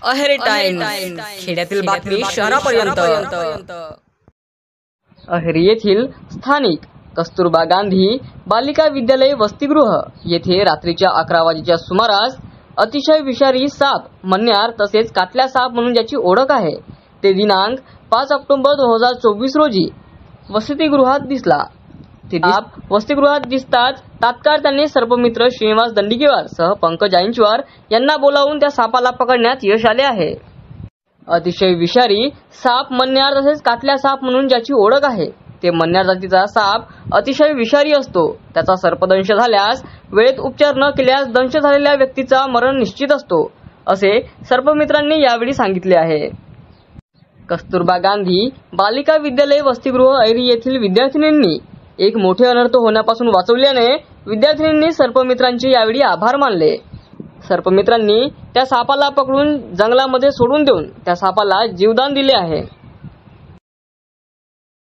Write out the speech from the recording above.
Aheri times, खेड्यातील बातमी शहरापर्यंत। अहेरी येथील स्थानिक कस्तुरबा गांधी बालिका विद्यालय वसतिगृह येथे रात्रीच्या 11 वाजेच्या सुमारास अतिशय विषारी साप मण्यार तसेच काटल्या साप म्हणून ज्याची ओळख आहे ते दिनांक 5 ऑक्टोबर 2024 रोजी वसतिगृहात दिसला। वसतिगृहात दिसताच तात्काळ त्यांनी सर्पमित्र श्रीनिवास दंडिकेवार सह पंकज आईंचवार यांना बोलावून त्या सापाला पकडण्यात यश आले आहे। अतिशय विषारी साप मण्यार तसेच काटल्या साप म्हणून ज्याची ओळख आहे ते मण्यार जातीचा साप अतिशय विषारी असतो। त्याचा सर्पदंश झाल्यास वेळेत उपचार न केल्यास दंश झालेल्या व्यक्तीचा मरण निश्चित असतो, असे सर्पमित्रांनी यावेळी सांगितले आहे। कस्तुरबा गांधी बालिका विद्यालय वसतिगृह अहेरी येथील विद्यार्थिनींनी एक मोठे अनर्थ होण्यापासून वाचवल्याने विद्यार्थिनींनी सर्पमित्रांचे यावेळी आभार मानले। सर्पमित्रांनी त्या सापाला पकडून जंगलामध्ये सोडून देऊन त्या सापाला जीवदान दिले आहे।